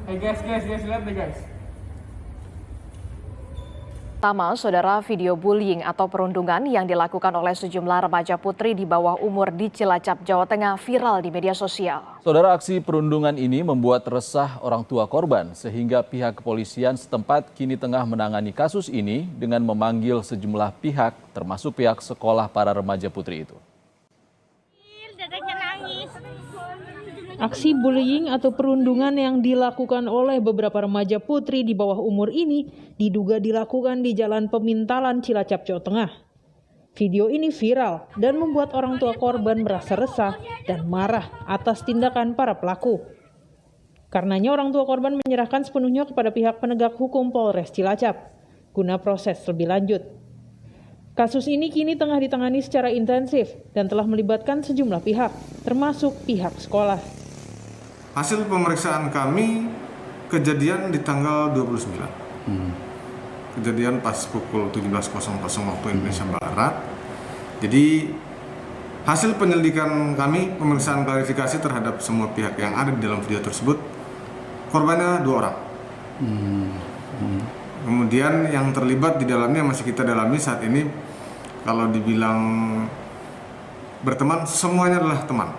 Guys, lihat deh guys. Pertama, saudara, video bullying atau perundungan yang dilakukan oleh sejumlah remaja putri di bawah umur di Cilacap, Jawa Tengah viral di media sosial. Saudara, aksi perundungan ini membuat resah orang tua korban sehingga pihak kepolisian setempat kini tengah menangani kasus ini dengan memanggil sejumlah pihak termasuk pihak sekolah para remaja putri itu. Aksi bullying atau perundungan yang dilakukan oleh beberapa remaja putri di bawah umur ini diduga dilakukan di Jalan Pemintalan Cilacap, Jawa Tengah. Video ini viral dan membuat orang tua korban merasa resah dan marah atas tindakan para pelaku. Karenanya orang tua korban menyerahkan sepenuhnya kepada pihak penegak hukum Polres Cilacap guna proses lebih lanjut. Kasus ini kini tengah ditangani secara intensif dan telah melibatkan sejumlah pihak, termasuk pihak sekolah. Hasil pemeriksaan kami, kejadian di tanggal 29. Kejadian pas pukul 17.00 waktu Indonesia Barat. Jadi hasil penyelidikan kami, pemeriksaan klarifikasi terhadap semua pihak yang ada di dalam video tersebut, korbannya 2 orang. Kemudian yang terlibat di dalamnya masih kita dalami saat ini. Kalau dibilang berteman, semuanya adalah teman.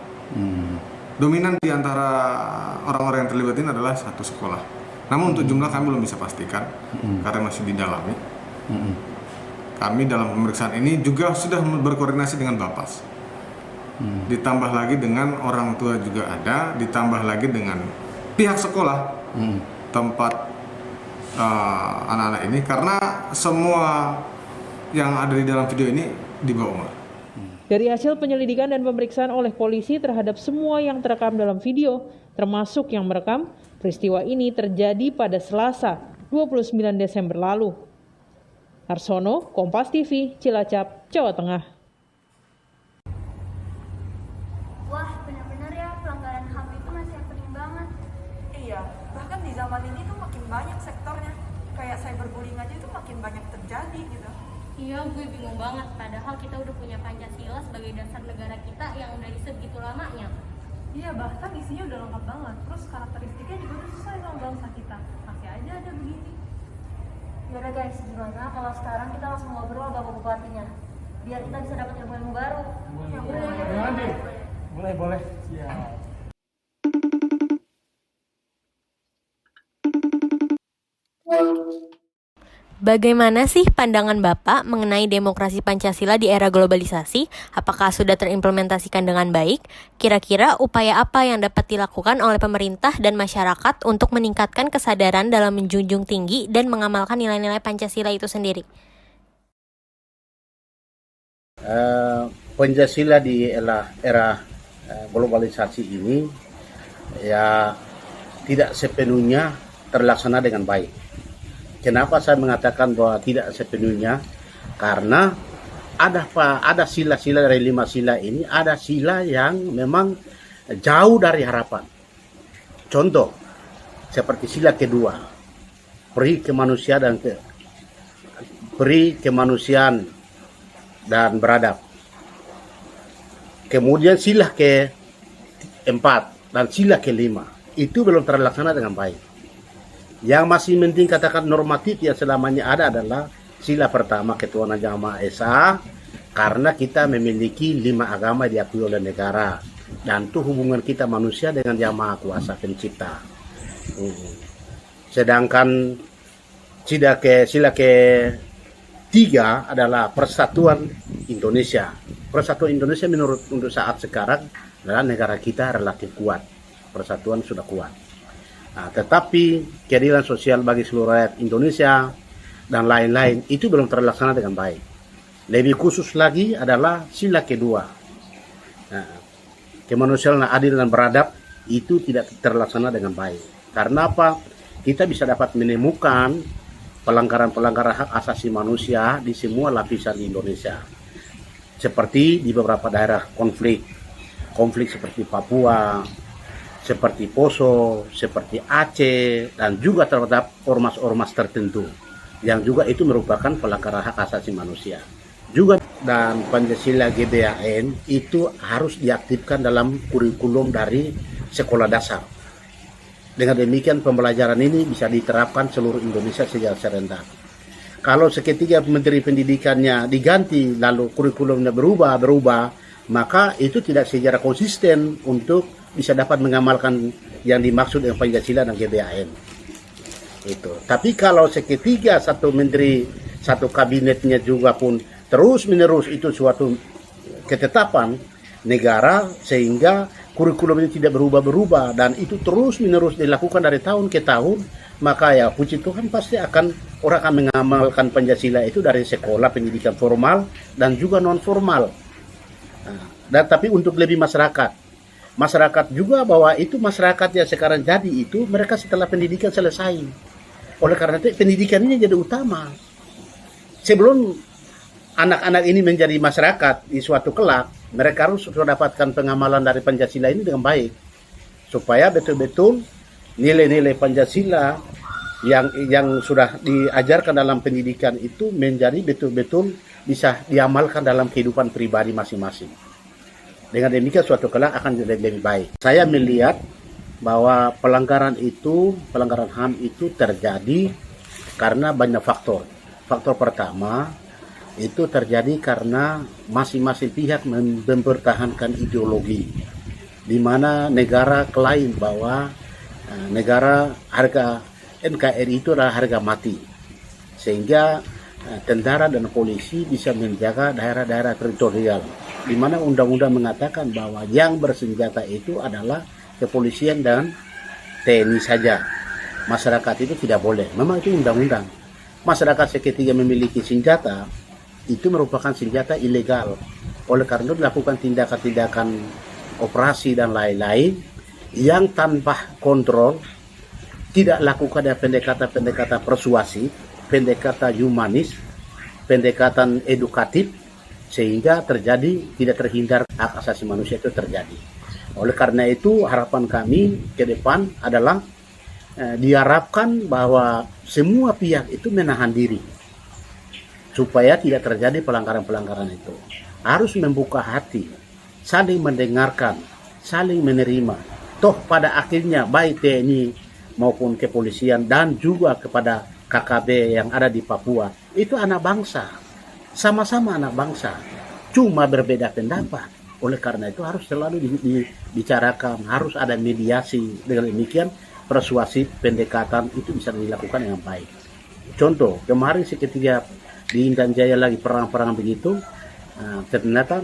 Dominan di antara orang-orang yang terlibat ini adalah satu sekolah. Namun untuk jumlah kami belum bisa pastikan karena masih didalami. Kami dalam pemeriksaan ini juga sudah berkoordinasi dengan Bapas. Ditambah lagi dengan orang tua juga ada, ditambah lagi dengan pihak sekolah tempat anak-anak ini, karena semua yang ada di dalam video ini di bawah umur. Dari hasil penyelidikan dan pemeriksaan oleh polisi terhadap semua yang terekam dalam video, termasuk yang merekam, peristiwa ini terjadi pada Selasa, 29 Desember lalu. Arsono, Kompas TV, Cilacap, Jawa Tengah. Wah, benar-benar ya pelanggaran HAM itu masih happening banget. Iya, bahkan di zaman ini tuh makin banyak sektornya. Kayak cyberbullying aja itu makin banyak terjadi gitu. Iya, gue bingung banget. Padahal kita udah punya Pancasila sebagai dasar negara kita yang udah segitu lamanya. Iya, bahkan isinya udah lengkap banget. Terus karakteristiknya juga udah sesuai sama bangsa kita. Masih aja ada begini. Yaudah guys, gimana kalau sekarang kita langsung ngobrol sama bupatinya? Biar kita bisa dapat ilmu baru. Boleh. Siap. Bagaimana sih pandangan Bapak mengenai demokrasi Pancasila di era globalisasi? Apakah sudah terimplementasikan dengan baik? Kira-kira upaya apa yang dapat dilakukan oleh pemerintah dan masyarakat untuk meningkatkan kesadaran dalam menjunjung tinggi dan mengamalkan nilai-nilai Pancasila itu sendiri? Pancasila di era globalisasi ini ya tidak sepenuhnya terlaksana dengan baik. Kenapa saya mengatakan bahwa tidak sepenuhnya? Karena ada sila-sila dari 5 sila ini, ada sila yang memang jauh dari harapan. Contoh, seperti sila kedua, peri kemanusiaan dan beradab. Kemudian sila keempat dan sila kelima itu belum terlaksana dengan baik. Yang masih penting katakan normatif yang selamanya ada adalah sila pertama ketuhanan yang Maha Esa, karena kita memiliki 5 agama diakui oleh negara dan itu hubungan kita manusia dengan Yang Maha Kuasa Pencipta. Sedangkan sila ketiga adalah persatuan Indonesia. Persatuan Indonesia untuk saat sekarang adalah negara kita relatif kuat. Persatuan sudah kuat. Nah, tetapi keadilan sosial bagi seluruh rakyat Indonesia dan lain-lain itu belum terlaksana dengan baik. Lebih khusus lagi adalah sila kedua. Nah, kemanusiaan adil dan beradab itu tidak terlaksana dengan baik. Karena apa? Kita bisa dapat menemukan pelanggaran-pelanggaran hak asasi manusia di semua lapisan di Indonesia. Seperti di beberapa daerah konflik seperti Papua, seperti Poso, seperti Aceh, dan juga terhadap ormas-ormas tertentu yang juga itu merupakan pelanggaran hak asasi manusia. Juga dan Pancasila GBHN itu harus diaktifkan dalam kurikulum dari sekolah dasar. Dengan demikian pembelajaran ini bisa diterapkan seluruh Indonesia secara serentak. Kalau seketika Menteri Pendidikannya diganti lalu kurikulumnya berubah, maka itu tidak secara konsisten untuk bisa dapat mengamalkan yang dimaksud dengan Pancasila dan GBHN. Itu. Tapi kalau seketika satu menteri, satu kabinetnya juga pun terus-menerus itu suatu ketetapan negara sehingga kurikulum ini tidak berubah-berubah dan itu terus-menerus dilakukan dari tahun ke tahun, maka ya puji Tuhan pasti orang akan mengamalkan Pancasila itu dari sekolah pendidikan formal dan juga non formal. Dan tapi untuk lebih masyarakat juga bahwa itu masyarakat yang sekarang jadi itu mereka setelah pendidikan selesai. Oleh karena itu pendidikan ini jadi utama. Sebelum anak-anak ini menjadi masyarakat di suatu kelak, mereka harus mendapatkan pengamalan dari Pancasila ini dengan baik. Supaya betul-betul nilai-nilai Pancasila yang sudah diajarkan dalam pendidikan itu menjadi betul-betul bisa diamalkan dalam kehidupan pribadi masing-masing. Dengan demikian suatu kelak akan jadi lebih baik. Saya melihat bahwa pelanggaran HAM itu terjadi karena banyak faktor. Faktor pertama itu terjadi karena masing-masing pihak mempertahankan ideologi, di mana negara klaim bahwa negara harga NKRI itu adalah harga mati, sehingga tentara dan polisi bisa menjaga daerah-daerah teritorial, di mana undang-undang mengatakan bahwa yang bersenjata itu adalah kepolisian dan TNI saja. Masyarakat itu tidak boleh. Memang itu undang-undang. Masyarakat seketika memiliki senjata itu merupakan senjata ilegal. Oleh karena itu dilakukan tindakan-tindakan operasi dan lain-lain yang tanpa kontrol, tidak lakukan pendekatan-pendekatan persuasif, pendekatan humanis, pendekatan edukatif, sehingga terjadi tidak terhindar hak asasi manusia itu terjadi. Oleh karena itu harapan kami ke depan adalah diharapkan bahwa semua pihak itu menahan diri supaya tidak terjadi pelanggaran-pelanggaran itu. Harus membuka hati, saling mendengarkan, saling menerima. Toh pada akhirnya baik TNI maupun kepolisian dan juga kepada KKB yang ada di Papua, itu anak bangsa, sama-sama anak bangsa, cuma berbeda pendapat. Oleh karena itu harus selalu dibicarakan, harus ada mediasi. Dengan demikian persuasif pendekatan itu bisa dilakukan dengan baik. Contoh, kemarin seketika di Intan Jaya lagi perang-perang begitu, ternyata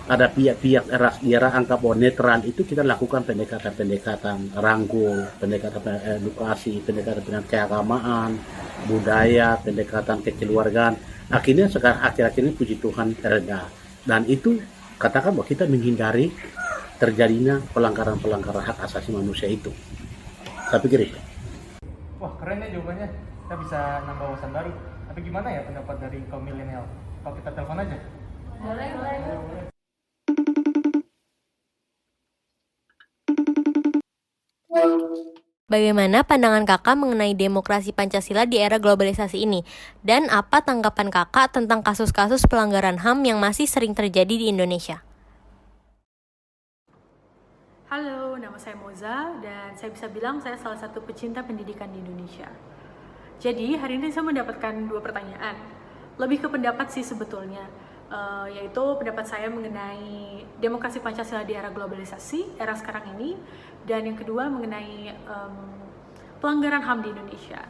ada pihak-pihak era anggap bahwa netral itu kita lakukan pendekatan-pendekatan rangkul, pendekatan edukasi, pendekatan keagamaan, budaya, pendekatan kekeluargaan. Akhirnya sekarang akhir-akhir ini puji Tuhan reda. Dan itu katakan bahwa kita menghindari terjadinya pelanggaran-pelanggaran hak asasi manusia itu. Saya pikir itu. Wah, keren ya jawabannya. Kita bisa nambah wawasan baru. Tapi gimana ya pendapat dari kaum milenial? Kalau kita telepon aja? Boleh. Bagaimana pandangan kakak mengenai demokrasi Pancasila di era globalisasi ini? Dan apa tanggapan kakak tentang kasus-kasus pelanggaran HAM yang masih sering terjadi di Indonesia? Halo, nama saya Moza dan saya bisa bilang saya salah satu pecinta pendidikan di Indonesia. Jadi hari ini saya mendapatkan 2 pertanyaan. Lebih ke pendapat sih sebetulnya, yaitu pendapat saya mengenai demokrasi Pancasila di era globalisasi, era sekarang ini. Dan yang kedua mengenai pelanggaran HAM di Indonesia.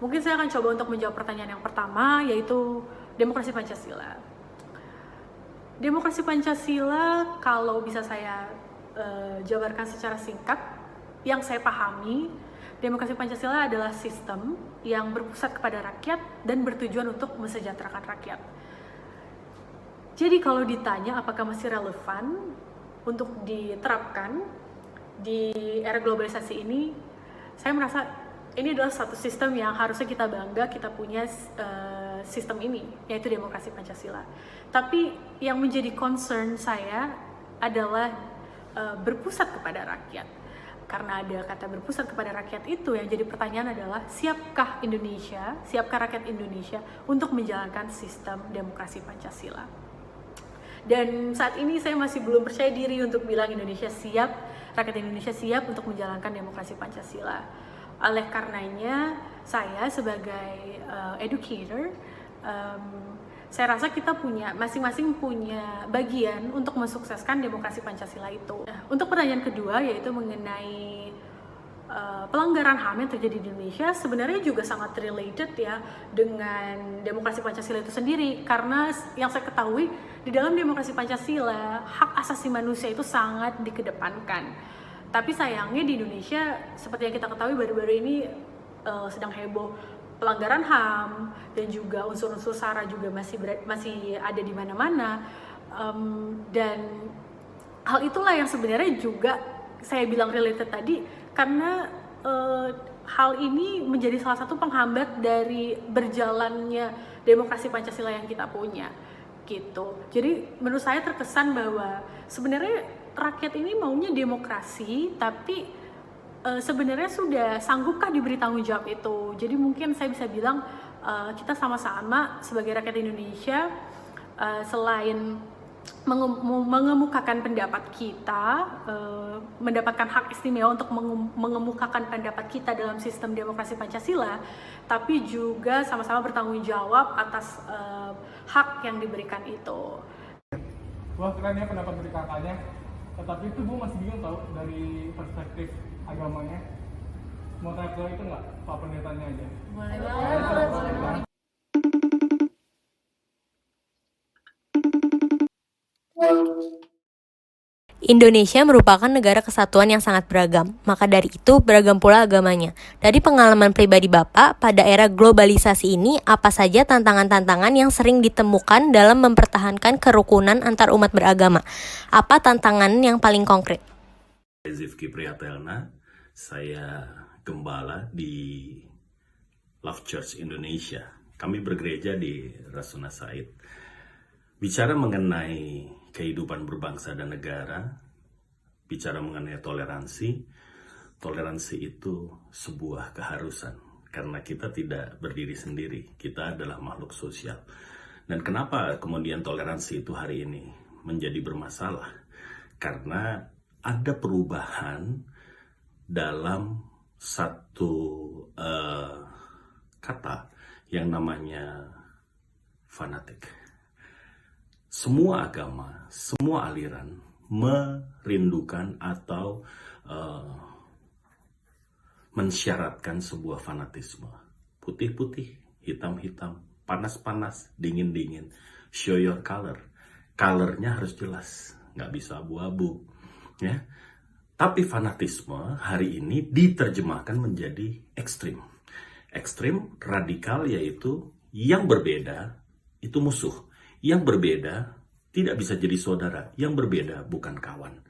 Mungkin saya akan coba untuk menjawab pertanyaan yang pertama, yaitu demokrasi Pancasila. Demokrasi Pancasila kalau bisa saya jabarkan secara singkat, yang saya pahami, demokrasi Pancasila adalah sistem yang berpusat kepada rakyat dan bertujuan untuk mesejahterakan rakyat. Jadi kalau ditanya apakah masih relevan untuk diterapkan di era globalisasi ini, saya merasa ini adalah satu sistem yang harusnya kita bangga kita punya sistem ini, yaitu demokrasi Pancasila. Tapi yang menjadi concern saya adalah berpusat kepada rakyat. Karena ada kata berpusat kepada rakyat itu, yang jadi pertanyaan adalah siapkah rakyat Indonesia untuk menjalankan sistem demokrasi Pancasila? Dan saat ini saya masih belum percaya diri untuk bilang Indonesia siap, rakyat Indonesia siap untuk menjalankan demokrasi Pancasila. Oleh karenanya, saya sebagai educator, saya rasa kita masing-masing punya bagian untuk mensukseskan demokrasi Pancasila itu. Untuk pertanyaan kedua, yaitu mengenai pelanggaran HAM yang terjadi di Indonesia, sebenarnya juga sangat related ya dengan demokrasi Pancasila itu sendiri, karena yang saya ketahui di dalam demokrasi Pancasila hak asasi manusia itu sangat dikedepankan. Tapi sayangnya di Indonesia, seperti yang kita ketahui baru-baru ini sedang heboh pelanggaran HAM, dan juga unsur-unsur SARA juga masih ada di mana-mana, dan hal itulah yang sebenarnya juga saya bilang related tadi, karena hal ini menjadi salah satu penghambat dari berjalannya demokrasi Pancasila yang kita punya, gitu. Jadi menurut saya terkesan bahwa sebenarnya rakyat ini maunya demokrasi, tapi sebenarnya sudah sanggupkah diberi tanggung jawab itu? Jadi mungkin saya bisa bilang kita sama-sama sebagai rakyat Indonesia, selain mengemukakan pendapat kita, mendapatkan hak istimewa untuk mengemukakan pendapat kita dalam sistem demokrasi Pancasila, tapi juga sama-sama bertanggung jawab atas hak yang diberikan itu. Wah, keren ya pendapat dari kakaknya. Tetapi itu gue masih bingung tau dari perspektif agamanya. Mau tanya ke itu nggak, Pak Pendetanya aja? Boleh. Indonesia merupakan negara kesatuan yang sangat beragam, maka dari itu beragam pula agamanya. Dari pengalaman pribadi Bapak, pada era globalisasi ini, apa saja tantangan-tantangan yang sering ditemukan dalam mempertahankan kerukunan antar umat beragama? Apa tantangan yang paling konkret? Zivki Priyatelna, saya gembala di Love Church Indonesia. Kami bergereja di Rasuna Said. Bicara mengenai kehidupan berbangsa dan negara, bicara mengenai toleransi itu sebuah keharusan. Karena kita tidak berdiri sendiri, kita adalah makhluk sosial. Dan kenapa kemudian toleransi itu hari ini menjadi bermasalah? Karena ada perubahan dalam satu kata yang namanya fanatik. Semua agama, semua aliran merindukan atau mensyaratkan sebuah fanatisme. Putih-putih, hitam-hitam, panas-panas, dingin-dingin. Show your color. Colornya harus jelas, nggak bisa abu-abu. Ya. Tapi fanatisme hari ini diterjemahkan menjadi ekstrim. Ekstrim, radikal, yaitu yang berbeda itu musuh. Yang berbeda tidak bisa jadi saudara. Yang berbeda bukan kawan.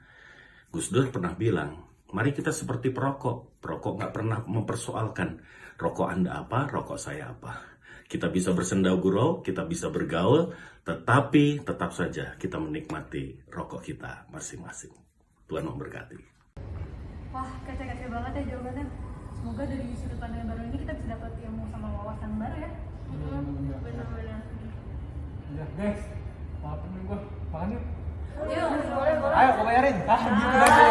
Gus Dur pernah bilang, mari kita seperti perokok. Perokok nggak pernah mempersoalkan, rokok Anda apa, rokok saya apa. Kita bisa bersenda gurau, kita bisa bergaul, tetapi tetap saja kita menikmati rokok kita masing-masing. Tuhan memberkati. Wah, kece-kece banget ya jawabannya. Semoga dari sudut pandang baru ini kita bisa dapat ilmu sama wawasan baru ya. Benar-benar. Ya guys, maafin gue, makan yuk. Yuk, boleh. Ayo, gue bayarin. Gitu aja.